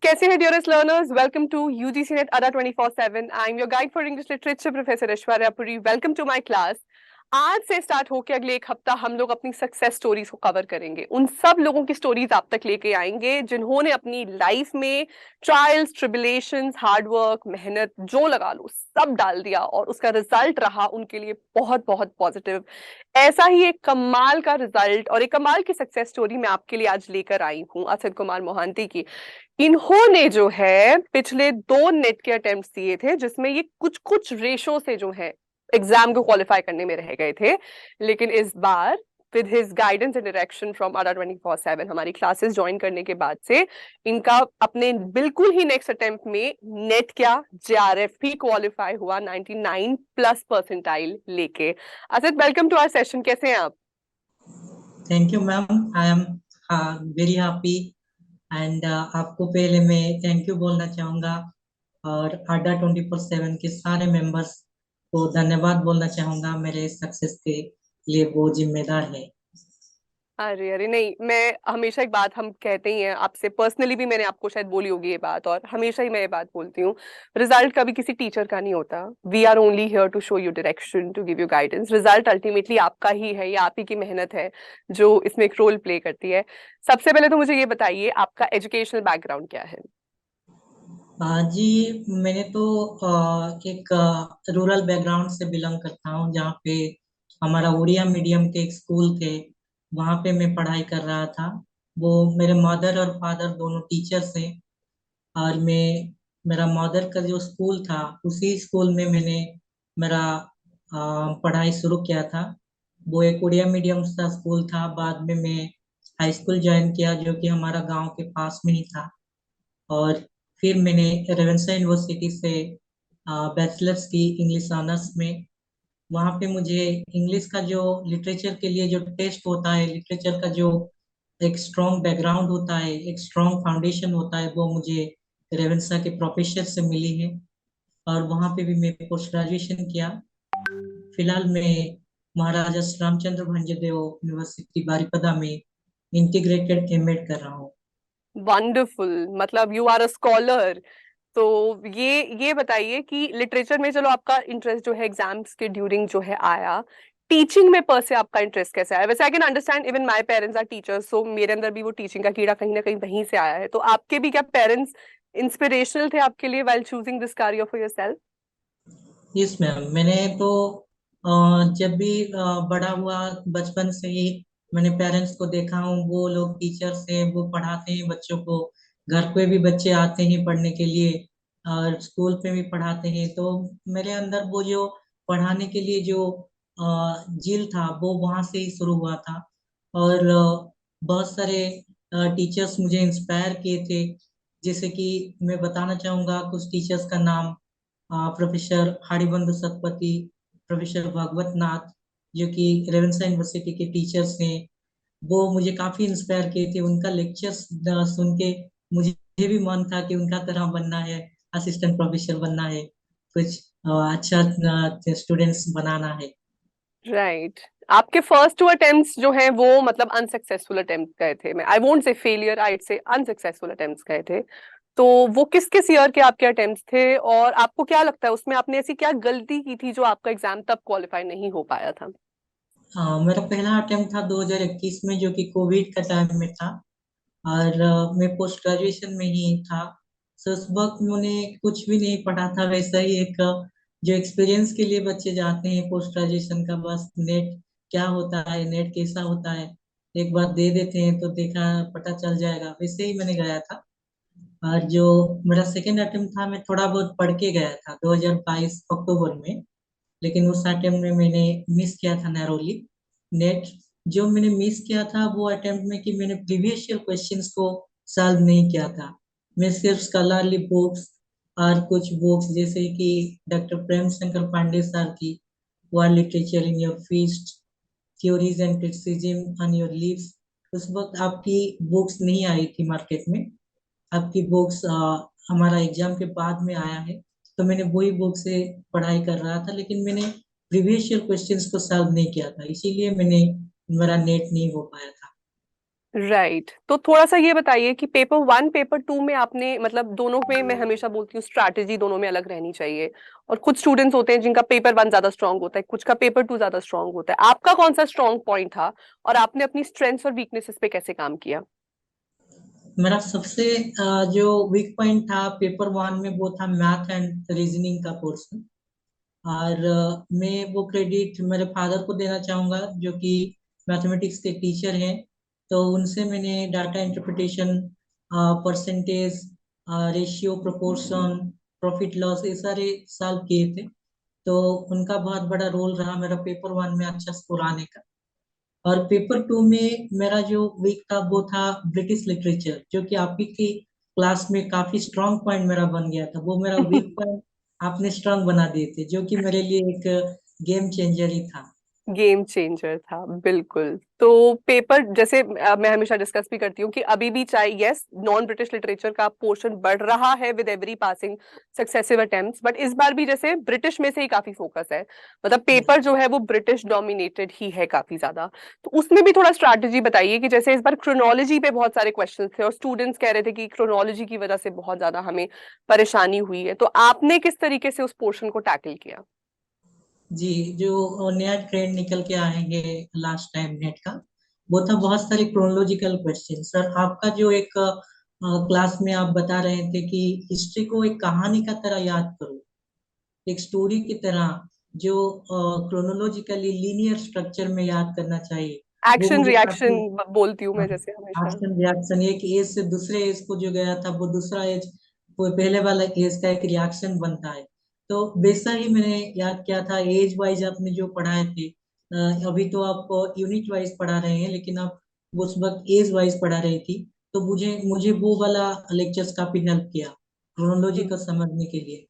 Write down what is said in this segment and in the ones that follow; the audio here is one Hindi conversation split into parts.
कैसे हैं dearest learners? Welcome to UGC NET Adda 24/7। I am your guide for English literature professor Aishwarya Puri. Welcome to my class. आज से स्टार्ट होकर अगले एक हफ्ता हम लोग अपनी सक्सेस स्टोरीज को कवर करेंगे। उन सब लोगों की स्टोरीज आप तक लेके आएंगे जिन्होंने अपनी लाइफ में ट्रायल्स, ट्रिबुलेशंस, हार्डवर्क, मेहनत जो लगा लो सब डाल दिया और उसका रिजल्ट रहा उनके लिए बहुत बहुत पॉजिटिव। ऐसा ही एक कमाल का रिजल्ट और एक कमाल की सक्सेस स्टोरी मैं आपके लिए आज लेकर आई हूँ असित कुमार मोहांती की। इन्होंने जो है पिछले 2 नेट के अटेम्प्ट दिए थे जिसमें ये कुछ कुछ रेशो से जो है एग्जाम को क्वालिफाई करने में रह गए थे, लेकिन इस बार with his guidance and direction from Adda 24/7 हमारी क्लासेस ज्वाइन करने के बाद से इनका अपने बिल्कुल ही नेक्स्ट अटेम्प्ट में नेट क्या जेआरएफ भी क्वालिफाई हुआ 99+ परसेंटाइल लेके। Asit, welcome to our session. कैसे हैं आप? Thank you ma'am. I am very happy and आपको पहले मैं थैंक यू बोलना चाहूँगा और अड्डा 24/7 के सारे मेंबर्स को धन्यवाद बोलना चाहूँगा। मेरे सक्सेस के लिए वो जिम्मेदार है। अरे अरे नहीं, मैं हमेशा एक बात हम कहते ही हैं, आपसे पर्सनली भी मैंने आपको शायद बोली होगी ये बात और हमेशा ही मैं ये बात बोलती हूँ। रिजल्ट कभी किसी टीचर का नहीं होता। We are only here to show you direction, to give you guidance. Result ultimately आपका ही है, ये आप ही की मेहनत है जो इसमें एक रोल प्ले करती है। सबसे पहले तो मुझे ये बताइए आपका एजुकेशनल बैकग्राउंड क्या है? जी, मैंने तो एक रूरल बैकग्राउंड से बिलोंग करता हूँ, जहाँ पे हमारा उड़िया मीडियम के एक स्कूल थे। वहाँ पे मैं पढ़ाई कर रहा था। वो मेरे मदर और फादर दोनों टीचर्स हैं। और मैं मेरा मदर का जो स्कूल था उसी स्कूल में मैंने मेरा पढ़ाई शुरू किया था। वो एक उड़िया मीडियम का स्कूल था। बाद में मैं हाई स्कूल ज्वाइन किया, जो कि हमारा गांव के पास में ही था। और फिर मैंने रेवेंसा यूनिवर्सिटी से बैचलर्स की इंग्लिश ऑनर्स में। वहाँ पे मुझे इंग्लिश का जो लिटरेचर के लिए जो टेस्ट होता है, लिटरेचर का जो एक स्ट्रॉन्ग बैकग्राउंड होता है, एक स्ट्रॉन्ग फाउंडेशन होता है, वो मुझे रेवेंसा के प्रोफेसर से मिली है। और वहाँ पे भी मैं पोस्ट ग्रेजुएशन किया। फिलहाल मैं महाराजा श्री रामचंद्र भंजदेव यूनिवर्सिटी बारिपदा में इंटीग्रेटेड एमएड कर रहा हूँ। वंडरफुल, मतलब यू आर अ स्कॉलर। तो ये बताइए कि लिटरेचर में चलो आपका इंटरेस्ट जो है एग्जाम्स के ड्यूरिंग जो है आया, टीचिंग में पर से आपका इंटरेस्ट कैसे आया? वैसे I can understand, even my parents are teachers, so मेरे अंदर भी वो टीचिंग का कीड़ा कहीं ना कहीं वहीं से आया है। तो आपके भी क्या पेरेंट्स इंस्पिरेशनल थे आपके लिए while choosing this career for yourself? Yes ma'am. मैंने तो जब भी बड़ा हुआ, बचपन से ही मैंने पेरेंट्स को देखा हूँ। वो लोग टीचर्स हैं, वो पढ़ाते हैं बच्चों को। घर पे भी बच्चे आते हैं पढ़ने के लिए और स्कूल पे भी पढ़ाते हैं। तो मेरे अंदर वो जो पढ़ाने के लिए जो जिल था वो वहाँ से ही शुरू हुआ था। और बहुत सारे टीचर्स मुझे इंस्पायर किए थे। जैसे कि मैं बताना चाहूँगा कुछ टीचर्स का नाम। प्रोफेसर हरिबंधु सतपथी, प्रोफेसर भागवत नाथ, जो कि रेवेंसा यूनिवर्सिटी के टीचर्स हैं। वो मुझे काफी इंस्पायर किए थे। उनका लेक्चर्स सुन के मुझे भी मन था कि उनका तरह बनना है, असिस्टेंट प्रोफेसर बनना है, कुछ अच्छा स्टूडेंट्स बनाना है। राइट। आपके फर्स्ट 2 अटेम्प्ट्स जो हैं वो मतलब अनसक्सेसफुल अटेम्प्ट गए थे। मैं आई वोंट से फेलियर, आई से अनसक्सेसफुल अटेम्प्ट्स गए थे। तो वो किस किस ईयर के आपके अटेम्प्ट्स थे और आपको क्या लगता है उसमें आपने ऐसी क्या गलती की थी जो आपका एग्जाम तब क्वालिफाई नहीं हो पाया था? मेरा पहला अटेम्प्ट था 2021 में, जो कि कोविड का टाइम में था। और मैं पोस्ट ग्रेजुएशन में ही था। सो उस वक्त मैंने कुछ भी नहीं पढ़ा था। वैसा ही एक जो एक्सपीरियंस के लिए बच्चे जाते हैं पोस्ट ग्रेजुएशन का, बस नेट क्या होता है, नेट कैसा होता है, एक बार दे देते हैं तो देखा पता चल जाएगा, वैसे ही मैंने गया था। और जो मेरा सेकेंड अटेम्प्ट था, मैं थोड़ा बहुत पढ़ के गया था 2022 अक्टूबर में। लेकिन उस अटेम्प्ट में मैंने मिस किया था नैरोली नेट। जो मैंने मिस किया था वो अटेम्प्ट में कि मैंने प्रीवियस ईयर क्वेश्चंस को सॉल्व नहीं किया था। मैं सिर्फ स्कॉलरली बुक्स और कुछ बुक्स जैसे कि डॉक्टर प्रेम शंकर पांडे सर की world literature in your feast, theories and criticism on your lives, उस वक्त आपकी बुक्स नहीं आई थी मार्केट में। आपकी बुक्स हमारा एग्जाम के बाद में आया है। तो मैंने वही बुक से पढ़ाई कर रहा था, लेकिन मैंने प्रीवियस ईयर क्वेश्चंस को सॉल्व नहीं किया था, इसीलिए मेरा नेट नहीं हो पाया था। राइट, तो थोड़ा सा ये बताइए कि पेपर वन पेपर टू में आपने मतलब दोनों में, मैं हमेशा बोलती हूँ स्ट्रैटेजी दोनों में अलग रहनी चाहिए। और कुछ स्टूडेंट्स होते हैं जिनका पेपर वन ज्यादा स्ट्रांग होता है, कुछ का पेपर टू ज्यादा स्ट्रांग होता है। आपका कौन सा स्ट्रांग पॉइंट था और आपने अपनी स्ट्रेंथ्स और वीकनेसेस पे कैसे काम किया? मेरा सबसे जो वीक पॉइंट था पेपर वन में वो था मैथ एंड रीजनिंग का पोर्शन। और मैं वो क्रेडिट मेरे फादर को देना चाहूंगा जो कि मैथमेटिक्स के टीचर हैं। तो उनसे मैंने data interpretation, percentage, ratio, proportion, profit loss ये सारे सॉल्व किए थे। तो उनका बहुत बड़ा रोल रहा मेरा पेपर वन में अच्छा स्कोर आने का। और पेपर टू में मेरा जो वीक था वो था ब्रिटिश लिटरेचर, जो कि आप ही की क्लास में काफी स्ट्रांग पॉइंट मेरा बन गया था। वो मेरा वीक पॉइंट आपने स्ट्रांग बना दिए थे, जो कि मेरे लिए एक गेम चेंजर ही था। गेम चेंजर था, बिल्कुल। तो पेपर जैसे मैं हमेशा डिस्कस भी करती हूँ कि अभी भी चाहे यस नॉन ब्रिटिश लिटरेचर का पोर्शन बढ़ रहा है with every passing successive attempts, but इस बार भी जैसे ब्रिटिश में से ही काफी फोकस है। मतलब पेपर जो है वो ब्रिटिश डोमिनेटेड ही है काफी ज्यादा। तो उसमें भी थोड़ा स्ट्रैटेजी बताइए कि जैसे इस बार क्रोनोलॉजी पे बहुत सारे क्वेश्चंस थे और स्टूडेंट्स कह रहे थे कि क्रोनोलॉजी की वजह से बहुत ज्यादा हमें परेशानी हुई है, तो आपने किस तरीके से उस पोर्शन को टैकल किया? जी, जो नया ट्रेंड निकल के आएंगे लास्ट टाइम नेट का, वो था बहुत सारे क्रोनोलॉजिकल क्वेश्चन। सर आपका जो एक क्लास में आप बता रहे थे कि हिस्ट्री को एक कहानी का तरह याद करो, एक स्टोरी की तरह, जो क्रोनोलॉजिकली लीनियर स्ट्रक्चर में याद करना चाहिए। वो एक्शन मुझे रिएक्शन काफी बोलती हूँ मैं जैसे हमेशा। एक्शन रिएक्शन, एक एज से दूसरे एज को जो गया था वो दूसरा एज, वो पहले वाला एज का एक रिएक्शन बनता है। तो वैसा ही मैंने याद किया था। एज वाइज आपने जो पढ़ाए थे, अभी तो आप यूनिट वाइज पढ़ा रहे हैं, लेकिन आप उस वक्त एज वाइज पढ़ा रही थी। तो मुझे मुझे वो वाला लेक्चर्स काफी हेल्प किया क्रोनोलॉजी को समझने के लिए।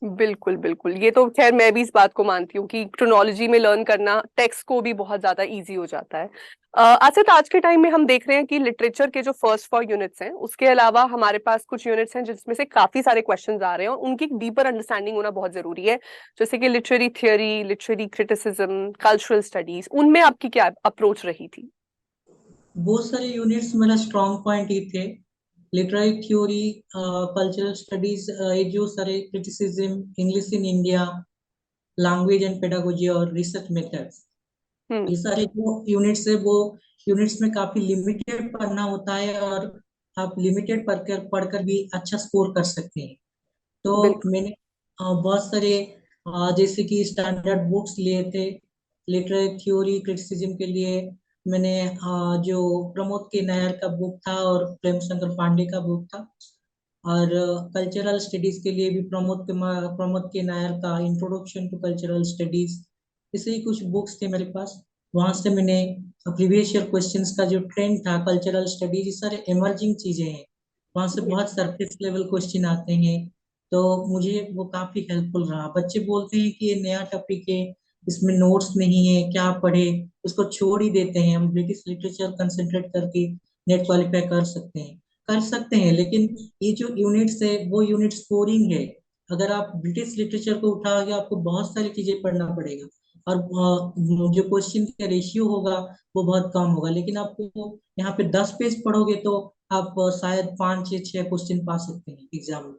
बिल्कुल बिल्कुल, ये तो खैर मैं भी इस बात को मानती हूँ कि क्रोनोलॉजी में लर्न करना टेक्स्ट को भी बहुत ज्यादा इजी हो जाता है। अच्छा, तो आज के टाइम में हम देख रहे हैं कि लिटरेचर के जो फर्स्ट 4 यूनिट्स हैं उसके अलावा हमारे पास कुछ यूनिट्स हैं जिसमें से काफी सारे क्वेश्चंस आ रहे हैं और उनकी डीपर अंडरस्टैंडिंग होना बहुत जरूरी है। जैसे कि literary theory, literary criticism, cultural studies, उनमें आपकी क्या अप्रोच रही थी? बहुत सारे यूनिट्स मेरा स्ट्रॉन्ग पॉइंट ही थे। लिटरेरी थ्योरी, कल्चरल स्टडीज, ये जो सारे criticism, English in India, language and pedagogy और रिसर्च मेथड्स, हम्म। ये सारे जो यूनिट्स है वो यूनिट्स में काफी लिमिटेड पढ़ना होता है, और आप लिमिटेड पढ़कर भी अच्छा स्कोर कर सकते हैं। तो बिल्कुल। मैंने बहुत सारे जैसे कि स्टैंडर्ड बुक्स लिए थे लिटरेरी थ्योरी क्रिटिसिज्म के लिए। मैंने जो प्रमोद के नायर का बुक था और प्रेम शंकर पांडे का बुक था। और कल्चरल स्टडीज के लिए भी प्रमोद के नायर का इंट्रोडक्शन टू कल्चरल स्टडीज, ऐसे ही कुछ बुक्स थे मेरे पास। वहां से मैंने प्रीवियस ईयर क्वेश्चंस का जो ट्रेंड था, कल्चरल स्टडीज, ये सारे इमर्जिंग चीजें हैं, वहां से बहुत सरफेस लेवल क्वेश्चन आते हैं। तो मुझे वो काफी हेल्पफुल रहा। बच्चे बोलते हैं कि ये नया टॉपिक है, इसमें नोट्स नहीं है, क्या पढ़े, उसको छोड़ ही देते हैं। हम ब्रिटिश लिटरेचर कंसंट्रेट करके नेट क्वालिफाई कर सकते हैं, लेकिन ये जो यूनिट्स है वो यूनिट स्कोरिंग है। अगर आप ब्रिटिश लिटरेचर को उठाओगे आपको बहुत सारी चीजें पढ़ना पड़ेगा, और जो क्वेश्चन का रेशियो होगा वो बहुत कम होगा। लेकिन आपको यहाँ पे 10 पेज पढ़ोगे तो आप शायद 5 या 6 क्वेश्चन पा सकते हैं एग्जाम में।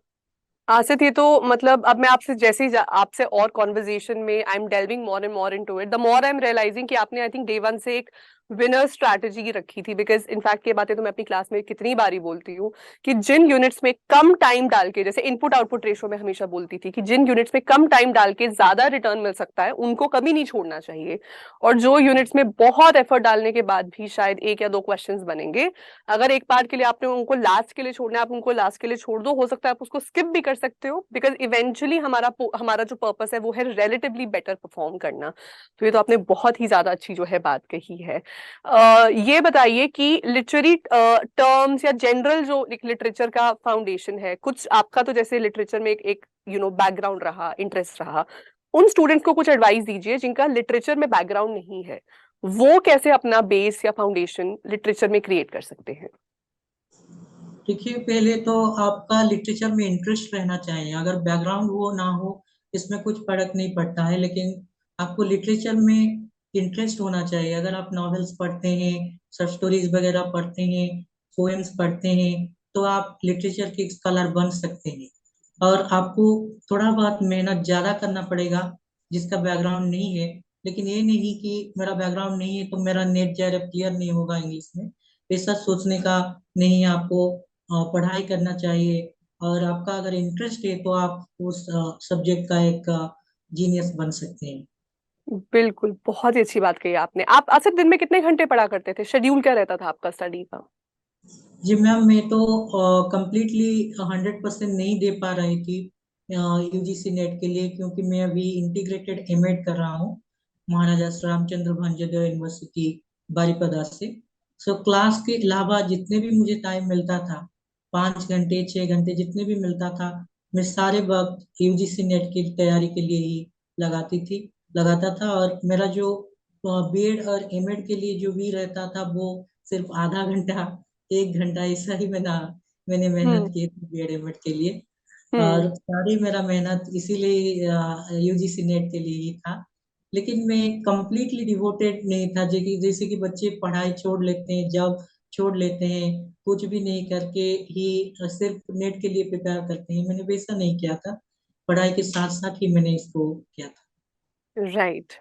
आसिफ, ये तो मतलब अब मैं आपसे जैसे ही आपसे और कॉन्वर्जेशन में I am delving more and more into it, the more I am realizing कि आपने आई थिंक डे वन से एक विनर स्ट्रैटेजी रखी थी। बिकॉज इनफैक्ट ये बातें तो मैं अपनी क्लास में कितनी बारी बोलती हूँ कि जिन यूनिट्स में कम टाइम डाल के, जैसे इनपुट आउटपुट रेशो में हमेशा बोलती थी कि जिन यूनिट्स में कम टाइम डाल के ज्यादा रिटर्न मिल सकता है उनको कभी नहीं छोड़ना चाहिए। और जो यूनिट्स में बहुत एफर्ट डालने के बाद भी शायद एक या दो क्वेश्चंस बनेंगे, अगर एक बार के लिए आपने उनको लास्ट के लिए छोड़ना है, आप उनको लास्ट के लिए छोड़ दो, हो सकता है आप उसको स्किप भी कर सकते हो, बिकॉज इवेंचुअली हमारा हमारा जो पर्पस है वो है रिलेटिवली बेटर परफॉर्म करना। तो ये तो आपने बहुत ही ज्यादा अच्छी जो है बात कही है। ये बताइए कि लिटरेरी टर्म्स या जनरल जो लिटरेचर का फाउंडेशन है, कुछ आपका तो जैसे लिटरेचर में एक बैकग्राउंड रहा, इंटरेस्ट रहा, उन स्टूडेंट्स को कुछ एडवाइस दीजिए जिनका लिटरेचर में बैकग्राउंड नहीं है, वो कैसे अपना बेस या फाउंडेशन लिटरेचर में क्रिएट कर सकते हैं? देखिए, पहले तो आपका लिटरेचर में इंटरेस्ट रहना चाहिए। अगर बैकग्राउंड हो ना हो इसमें कुछ फर्क नहीं पड़ता है, लेकिन आपको लिटरेचर में इंटरेस्ट होना चाहिए। अगर आप नॉवेल्स पढ़ते हैं, शॉर्ट स्टोरीज वगैरह पढ़ते हैं, पोएम्स पढ़ते हैं, तो आप लिटरेचर के स्कॉलर बन सकते हैं। और आपको थोड़ा बहुत मेहनत ज्यादा करना पड़ेगा, जिसका बैकग्राउंड नहीं है। लेकिन ये नहीं कि मेरा बैकग्राउंड नहीं है तो मेरा नेट जरा क्लियर नहीं होगा इंग्लिश में, ऐसा सोचने का नहीं है। आपको पढ़ाई करना चाहिए, और आपका अगर इंटरेस्ट है तो आप उस सब्जेक्ट का एक जीनियस बन सकते हैं। बिल्कुल, बहुत ही अच्छी बात कही आपने। आप असल दिन में कितने घंटे पढ़ा करते थे? शेड्यूल क्या रहता था आपका स्टडी का? जी मैम, मैं तो कंप्लीटली 100% नहीं दे पा रही थी यूजीसी नेट के लिए, क्योंकि मैं अभी इंटीग्रेटेड एमएड कर रहा हूँ महाराजा श्री रामचंद्र भांजदेव यूनिवर्सिटी बारिपदा से। सो क्लास के अलावा जितने भी मुझे टाइम मिलता था, 5 घंटे 6 घंटे जितने भी मिलता था, मैं सारे वक्त यूजीसी नेट की तैयारी के लिए ही लगाता था। और मेरा जो बीएड और एमएड के लिए जो भी रहता था, वो सिर्फ आधा घंटा 1 घंटा ऐसा ही मैंने मेहनत हम्म। की थी बीएड एमएड के लिए। हम्म। और सारी मेरा मेहनत इसीलिए यूजीसी नेट के लिए ही था। लेकिन मैं कंप्लीटली डिवोटेड नहीं था, जैसे कि बच्चे पढ़ाई छोड़ लेते हैं, जॉब छोड़ लेते हैं, कुछ भी नहीं करके ही सिर्फ नेट के लिए प्रिपेयर करते हैं। मैंने वैसा नहीं किया था, पढ़ाई के साथ साथ ही मैंने इसको किया था। Right.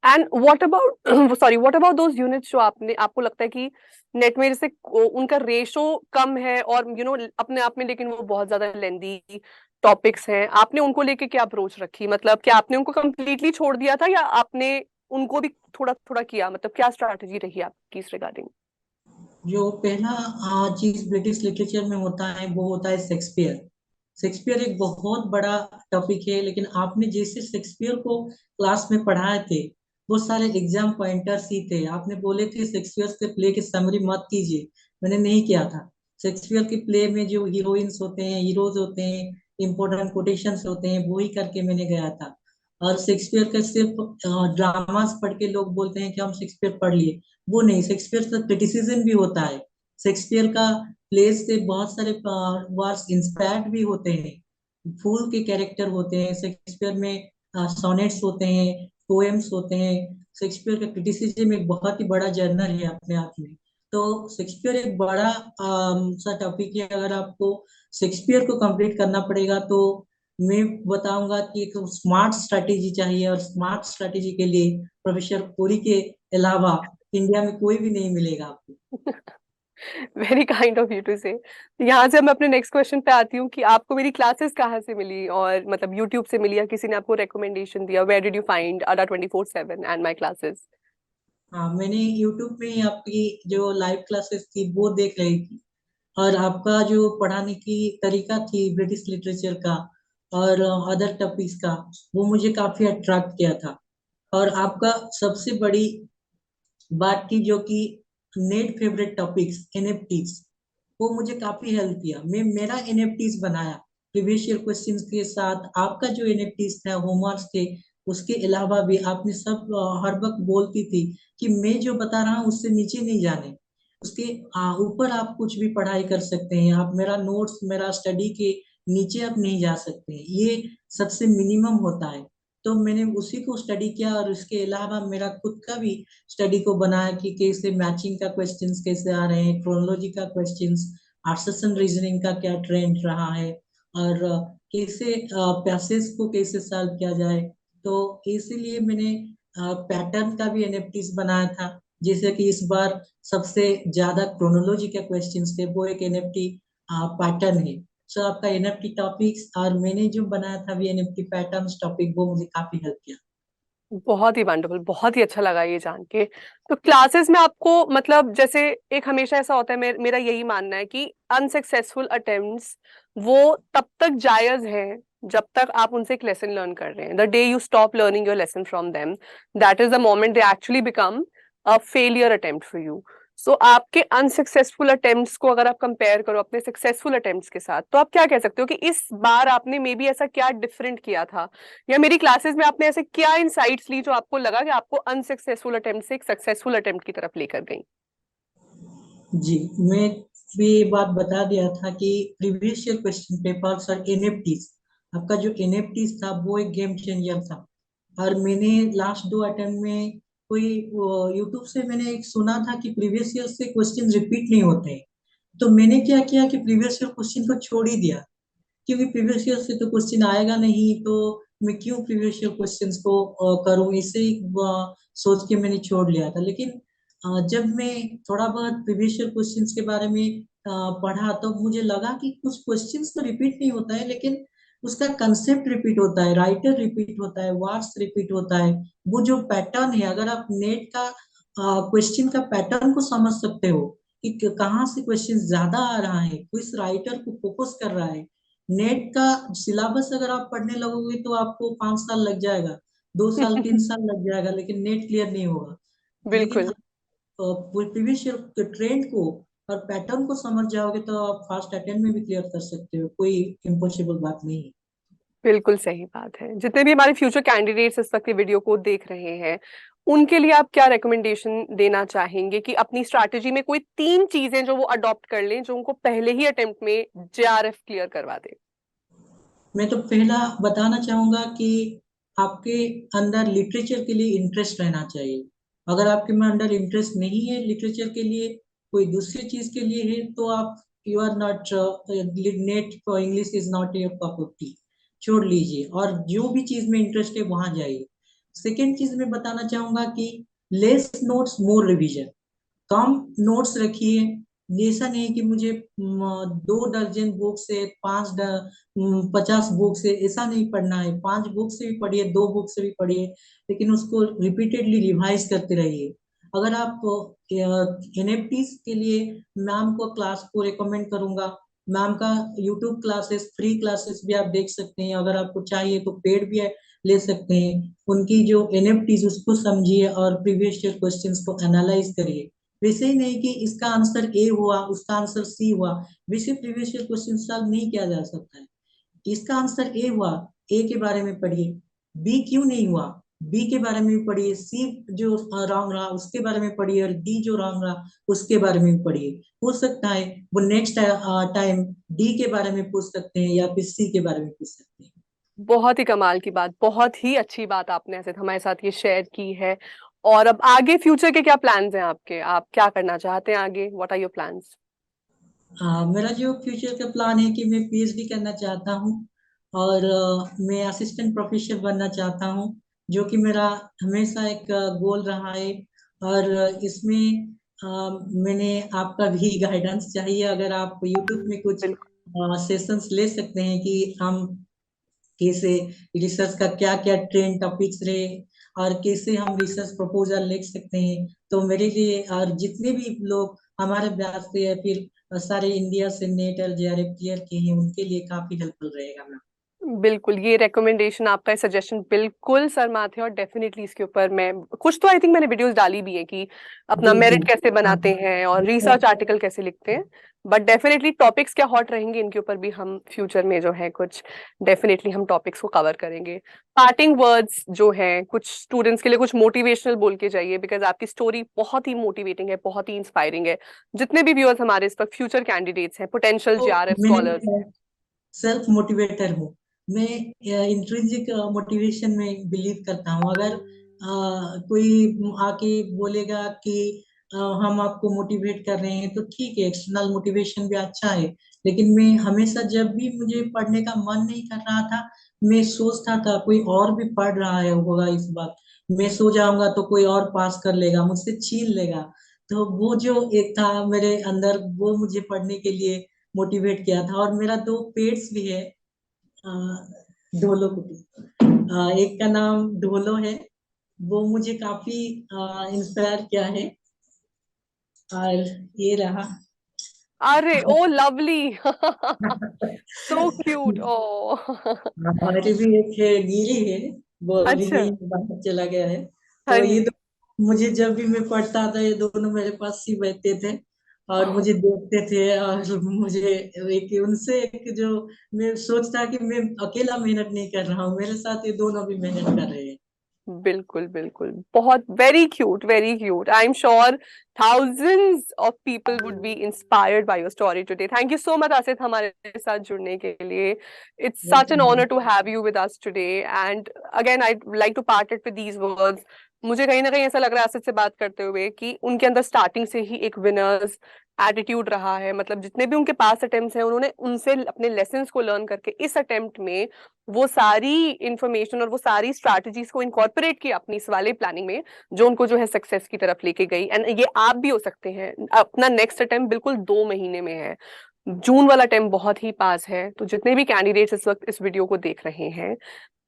And what about sorry, what about those units जो आपने, आपको लगता है कि नेट में जैसे उनका रेशो कम है और अपने आप में, लेकिन वो बहुत ज्यादा लेंदी टॉपिक्स हैं, आपने उनको लेके क्या अप्रोच रखी? मतलब क्या आपने उनको कंप्लीटली छोड़ दिया था या आपने उनको भी थोड़ा थोड़ा किया? मतलब क्या स्ट्रैटेजी रही आपकी इस रिगार्डिंग? जो पहला चीज ब्रिटिश लिटरेचर में होता है वो होता है शेक्सपियर। शेक्सपियर एक बहुत बड़ा टॉपिक है, लेकिन आपने जैसे शेक्सपियर को क्लास में पढ़ाए थे, वो सारे एग्जाम पॉइंटर्स ही थे। आपने बोले थे शेक्सपियर के प्ले की समरी मत कीजिए, मैंने नहीं किया था। शेक्सपियर के प्ले में जो हीरोइंस होते हैं, हीरोज होते हैं, इंपॉर्टेंट कोटेशंस होते हैं, वो ही करके मैंने गया था। और शेक्सपियर का सिर्फ ड्रामास पढ़ के लोग बोलते हैं कि हम शेक्सपियर पढ़ लिए, वो नहीं। शेक्सपियर का क्रिटिसिज्म भी होता है। शेक्सपियर का प्लेस से बहुत सारे वर्क्स इंस्पायर्ड भी होते हैं, फूल के कैरेक्टर होते हैं शेक्सपियर में, सोनेट्स होते हैं, पोएम्स होते हैं। शेक्सपियर का क्रिटिसिज्म एक बहुत ही बड़ा जर्नल है अपने आप में। तो शेक्सपियर एक बड़ा सा टॉपिक है। अगर आपको शेक्सपियर को कंप्लीट करना पड़ेगा तो मैं बताऊंगा कि एक स्मार्ट स्ट्रैटेजी चाहिए, और स्मार्ट स्ट्रैटेजी के लिए प्रोफेसर पुरी के अलावा इंडिया में कोई भी नहीं मिलेगा आपको। Very kind of you to say. यहाँ से मैं अपने नेक्स्ट क्वेश्चन पे आती हूँ कि आपको मेरी क्लासेस कहाँ से मिली, और मतलब यूट्यूब से मिली या किसी ने आपको रिकमेंडेशन दिया? Where did you find Adda 24/7 and my classes? हाँ, मैंने यूट्यूब पे ही आपकी जो लाइव क्लासेस थी वो देख रही थी। और आपका जो पढ़ाने की तरीका थी ब्रिटिश लिटरेचर का और अदर टॉपिक्स का, वो मुझे काफी अट्रैक्ट किया था। और आपका सबसे बड़ी बात थी जो कि नेट फेवरेट टॉपिक्स एनएफटीज, वो मुझे काफी हेल्प किया। मैं मेरा एनएफटीज बनाया प्रीवियस ईयर क्वेश्चंस के साथ। आपका जो एनएफटीज था, होमवर्क्स थे, उसके अलावा भी आपने सब हर वक्त बोलती थी कि मैं जो बता रहा हूँ उससे नीचे नहीं जाने, उसके ऊपर आप कुछ भी पढ़ाई कर सकते हैं। आप मेरा नोट्स, मेरा स्टडी के नीचे आप नहीं जा सकते हैं, ये सबसे मिनिमम होता है। तो मैंने उसी को स्टडी किया, और उसके अलावा मेरा खुद का भी स्टडी को बनाया कि कैसे मैचिंग का क्वेश्चंस कैसे आ रहे हैं, क्रोनोलॉजी का क्वेश्चंस, आर्टिसन रीजनिंग का क्या ट्रेंड रहा है, और कैसे पैसेज को कैसे सॉल्व किया जाए। तो इसीलिए मैंने पैटर्न का भी एनएफटीज बनाया था। जैसे कि इस बार सबसे ज्यादा क्रोनोलॉजी के क्वेश्चंस थे, वो एक एनएफटी पैटर्न है। सो आपका एनएफटी टॉपिक्स और मैंने जो बनाया था भी एनएफटी पैटर्न्स टॉपिक, वो मुझे काफी हेल्प किया। बहुत ही वंडरफुल, बहुत ही अच्छा लगा ये जान के। तो क्लासेस में आपको मतलब जैसे, एक हमेशा ऐसा होता है, मेरा यही मानना है कि अनसक्सेसफुल अटेम्प्ट्स वो तब तक जायज हैं जब तक आप उनसे एक लेसन लर्न कर रहे हैं। The day you stop learning your lesson from them, that is the moment they actually become a failure attempt for you. So आपके अनसक्सेसफुल अटेम्प्ट्स को अगर आप कंपेयर करो अपने सक्सेसफुल अटेम्प्ट्स के साथ, तो आप क्या कह सकते हो कि इस बार आपने मे बी ऐसा क्या डिफरेंट किया था, या मेरी क्लासेस में आपने ऐसे क्या इनसाइट्स ली जो आपको लगा कि आपको अनसक्सेसफुल अटेम्प्ट से एक सक्सेसफुल अटेम्प्ट की तरफ लेकर गई? जी, मैं भी ये बात बता दिया था कि प्रीवियस ईयर क्वेश्चन पेपर्स और एनएफटीज, आपका जो एनएफटीज था वो एक गेम चेंजर था। और मैंने लास्ट 2 अटेम्प्ट में कोई यूट्यूब से मैंने एक सुना था कि प्रीवियस ईयर से क्वेश्चन रिपीट नहीं होते, तो मैंने क्या किया कि प्रीवियस ईयर क्वेश्चन को छोड़ ही दिया, क्योंकि प्रीवियस ईयर से तो क्वेश्चन आएगा नहीं, तो मैं क्यों प्रीवियस ईयर क्वेश्चंस को करूं, इसे सोच के मैंने छोड़ लिया था। लेकिन जब मैं थोड़ा बहुत प्रीवियस ईयर क्वेश्चंस के बारे में पढ़ा, तो मुझे लगा कि कुछ क्वेश्चंस तो रिपीट नहीं होता है, लेकिन उसका कंसेप्ट रिपीट होता है, राइटर रिपीट होता है, वर्ड्स रिपीट होता है। वो जो पैटर्न है, अगर आप नेट का क्वेश्चन का पैटर्न को समझ सकते हो कि कहाँ से क्वेश्चन ज्यादा आ रहा है, किस राइटर को फोकस कर रहा है। नेट का सिलेबस अगर आप पढ़ने लगोगे तो आपको 5 साल लग जाएगा, 2 साल 3 साल लग जाएगा, लेकिन नेट क्लियर नहीं होगा। लेकिन बिल्कुल प्रीवियस ईयर के ट्रेंड को और पैटर्न को समझ जाओगे तो आप फास्ट अटेम्प्ट में भी क्लियर कर सकते हो, कोई इम्पॉसिबल बात नहीं है। बिल्कुल सही बात है। जितने भी हमारे फ्यूचर कैंडिडेट्स इस वक्त ये वीडियो को देख रहे हैं, उनके लिए आप क्या रिकमेंडेशन देना चाहेंगे कि अपनी स्ट्रैटेजी में कोई 3 चीजें जो वो अडॉप्ट कर लें, जो उनको पहले ही अटेम्प्ट में जेआरएफ क्लियर करवा दे? मैं तो पहला बताना चाहूंगा कि आपके अंदर लिटरेचर के लिए इंटरेस्ट रहना चाहिए। अगर आपके में अंदर इंटरेस्ट नहीं है लिटरेचर के लिए, कोई दूसरी चीज के लिए है, तो आप you are not, NET for English is not your cup of tea, छोड़ लीजिए और जो भी चीज में इंटरेस्ट है वहां जाइए। सेकेंड चीज मैं बताना चाहूंगा कि लेस नोट्स मोर रिवीजन, कम नोट्स रखिए। ऐसा नहीं कि मुझे 2 दर्जन बुक से 50 बुक से ऐसा नहीं पढ़ना है, 5 बुक से भी पढ़िए, 2 बुक से भी पढ़िए, लेकिन उसको रिपीटेडली रिवाइज करते रहिए। अगर आप एनएफटीज के लिए मैम को क्लास को रिकमेंड करूंगा। मैम का यूट्यूब क्लासेस, फ्री क्लासेस भी आप देख सकते हैं, अगर आपको चाहिए तो पेड भी ले सकते हैं। उनकी जो एनएफटीज उसको समझिए और प्रीवियस ईयर क्वेश्चंस को एनालाइज करिए। वैसे ही नहीं कि इसका आंसर ए हुआ उसका आंसर सी हुआ, वैसे प्रीवियस ईयर क्वेश्चन सॉल्व नहीं किया जा सकता है। इसका आंसर ए हुआ, ए के बारे में पढ़िए। बी क्यों नहीं हुआ, बी के बारे में भी पढ़िए। सी जो रॉन्ग रहा उसके बारे में पढ़िए, और डी जो रॉन्ग रहा उसके बारे में भी पढ़िए। हो सकता है वो नेक्स्ट टाइम डी के बारे में पूछ सकते हैं या फिर सी के बारे में पूछ सकते हैं। बहुत ही कमाल की बात, बहुत ही अच्छी बात आपने ऐसे हमारे साथ ये शेयर की है। और अब आगे फ्यूचर के क्या प्लान्स हैं आपके? आप क्या करना चाहते हैं आगे? What are your plans? मेरा जो फ्यूचर का प्लान है कि मैं पीएचडी करना चाहता हूँ, और मैं असिस्टेंट प्रोफेसर बनना चाहता हूँ, जो कि मेरा हमेशा एक गोल रहा है। और इसमें मैंने आपका भी गाइडेंस चाहिए। अगर आप यूट्यूब में कुछ बिल्कुल सेशंस ले सकते हैं कि हम कैसे रिसर्च का क्या क्या ट्रेंड टॉपिक्स रहे, और कैसे हम रिसर्च प्रपोजल लिख सकते हैं, तो मेरे लिए और जितने भी लोग हमारे ब्याच से या फिर सारे इंडिया से नेट और जेआरएफ क्लियर किए हैं उनके लिए काफी हेल्पफुल रहेगा मैम। बिल्कुल, ये रिकमेंडेशन आपका सजेशन बिल्कुल सर माथे, और डेफिनेटली इसके ऊपर मैं कुछ तो आई थिंक मैंने वीडियोस डाली भी है कि अपना जी जी। मेरिट कैसे हाँ बनाते हैं और रिसर्च आर्टिकल कैसे लिखते हैं। बट डेफिनेटली टॉपिक्स क्या हॉट रहेंगे इनके ऊपर भी हम फ्यूचर में जो है कुछ डेफिनेटली हम टॉपिक्स को कवर करेंगे। पार्टिंग वर्ड्स जो हैं कुछ स्टूडेंट्स के लिए, कुछ मोटिवेशनल बोल के जाइए, बिकॉज आपकी स्टोरी बहुत ही मोटिवेटिंग है, बहुत ही इंस्पायरिंग है। जितने भी व्यूअर्स हमारे इस वक्त फ्यूचर कैंडिडेट्स हैं, पोटेंशियल तो जेआरएफ स्कॉलर्स। मैं सेल्फ मोटिवेटर हूँ। मैं इंट्रिंसिक मोटिवेशन में बिलीव करता हूँ। अगर कोई आके बोलेगा कि हम आपको मोटिवेट कर रहे हैं तो ठीक है, एक्सटर्नल मोटिवेशन भी अच्छा है। लेकिन मैं हमेशा जब भी मुझे पढ़ने का मन नहीं कर रहा था, मैं सोचता था कोई और भी पढ़ रहा है होगा इस बात, मैं सो जाऊंगा तो कोई और पास कर लेगा, मुझसे छीन लेगा। तो वो जो एक था मेरे अंदर, वो मुझे पढ़ने के लिए मोटिवेट किया था। और मेरा 2 पेट्स भी है, अ, ढोलो कुटी। एक का नाम ढोलो है, वो मुझे काफी इंस्पायर किया है। और ये रहा। अरे ओ लवली सो क्यूट ओ हमारी भी एक है, गिरी है, वो अभी अच्छा। नहीं, बाहर चला गया है। हाँ तो ये जी। मुझे जब भी मैं पढ़ता था ये दोनों मेरे पास ही बैठते थे और ओह, मुझे देखते थे। और मुझे एक उनसे एक जो मैं सोचता कि मैं अकेला मेहनत नहीं कर रहा हूँ, मेरे साथ ये दोनों भी मेहनत कर रहे हैं। बिल्कुल बिल्कुल, बहुत very cute, very cute. I am sure thousands of people would be inspired by your story today. Thank you so much Asif हमारे साथ जुड़ने के लिए। It's such an welcome. honor to have you with us today, and again I'd like to part it with these words. मुझे कहीं ना कहीं ऐसा लग रहा है आसिफ से बात करते हुए कि उनके अंदर स्टार्टिंग से ही एक विनर्स एटीट्यूड रहा है। मतलब जितने भी उनके पास अटेम्प्ट्स हैं उन्होंने उनसे अपने लेसन्स को लर्न करके इस अटेम्प्ट में वो सारी इंफॉर्मेशन और वो सारी स्ट्रैटेजीज को इनकॉर्पोरेट किया अपनी इस वाले प्लानिंग में, जो उनको जो है सक्सेस की तरफ लेके गई। एंड ये आप भी हो सकते हैं। अपना नेक्स्ट अटेम्प्ट बिल्कुल 2 महीने में है, जून वाला अटेम्प्ट बहुत ही पास है। तो जितने भी कैंडिडेट्स इस वक्त इस वीडियो को देख रहे हैं,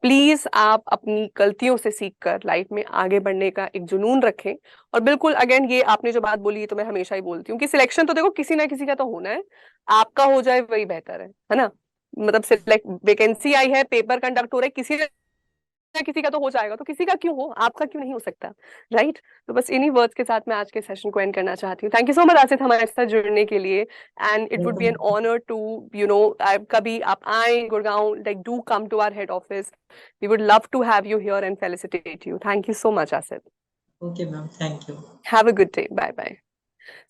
प्लीज आप अपनी गलतियों से सीख कर लाइफ में आगे बढ़ने का एक जुनून रखें। और बिल्कुल अगेन ये आपने जो बात बोली है तो मैं हमेशा ही बोलती हूँ कि सिलेक्शन तो देखो किसी ना किसी का तो होना है, आपका हो जाए वही बेहतर है ना। मतलब सिलेक्ट वैकेंसी आई है, पेपर कंडक्ट हो रहा है, किसी ना किसी का तो हो जाएगा, तो किसी का क्यों हो, आपका क्यों नहीं हो सकता, राइट। तो बस इन्हीं वर्ड्स के साथ मैं आज के सेशन को एंड करना चाहती हूँ। Thank you so much Asif हमारे साथ जुड़ने के लिए, and it would be an honour to कभी आप आए Gurgaon, like do come to our head office, we would love to have you here and felicitate you. Thank you so much Asif. Okay ma'am, thank you. Have a good day, bye bye.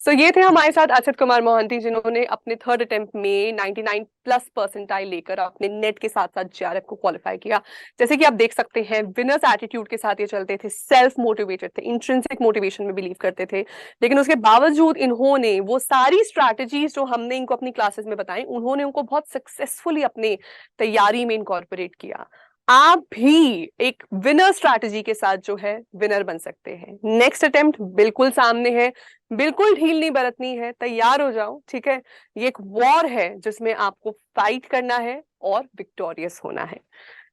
So ये थे हमारे साथ अक्षत कुमार मोहंती, जिन्होंने अपने थर्ड अटेम्प्ट में 99 प्लस परसेंटाइल लेकर अपने नेट के साथ साथ जेआरएफ को क्वालिफाई किया। जैसे कि आप देख सकते हैं, विनर्स एटीट्यूड के साथ ये चलते थे, सेल्फ मोटिवेटेड थे, इंट्रिंसिक मोटिवेशन में बिलीव करते थे। लेकिन उसके बावजूद इन्होंने वो सारी स्ट्रैटेजीज जो हमने इनको अपनी क्लासेस में बताई, उन्होंने उनको बहुत सक्सेसफुली अपने तैयारी में इनकॉर्पोरेट किया। आप भी एक विनर स्ट्रैटेजी के साथ जो है विनर बन सकते हैं। नेक्स्ट अटेम्प्ट बिल्कुल सामने है, बिल्कुल ढील नहीं बरतनी है, तैयार हो जाओ, ठीक है। ये एक वॉर है जिसमें आपको फाइट करना है और विक्टोरियस होना है।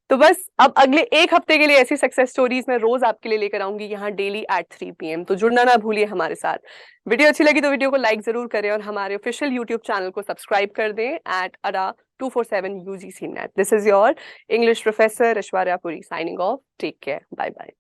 तो बस अब अगले 1 हफ्ते के लिए ऐसी सक्सेस स्टोरीज मैं रोज आपके लिए लेकर आऊंगी यहाँ डेली एट 3 PM। तो जुड़ना ना भूलिए हमारे साथ। वीडियो अच्छी लगी तो वीडियो को लाइक जरूर करें और हमारे ऑफिशियल यूट्यूब चैनल को सब्सक्राइब कर दें at ADA247 UGC NET. This is your English professor Aishwarya Puri signing off. Take care, bye bye.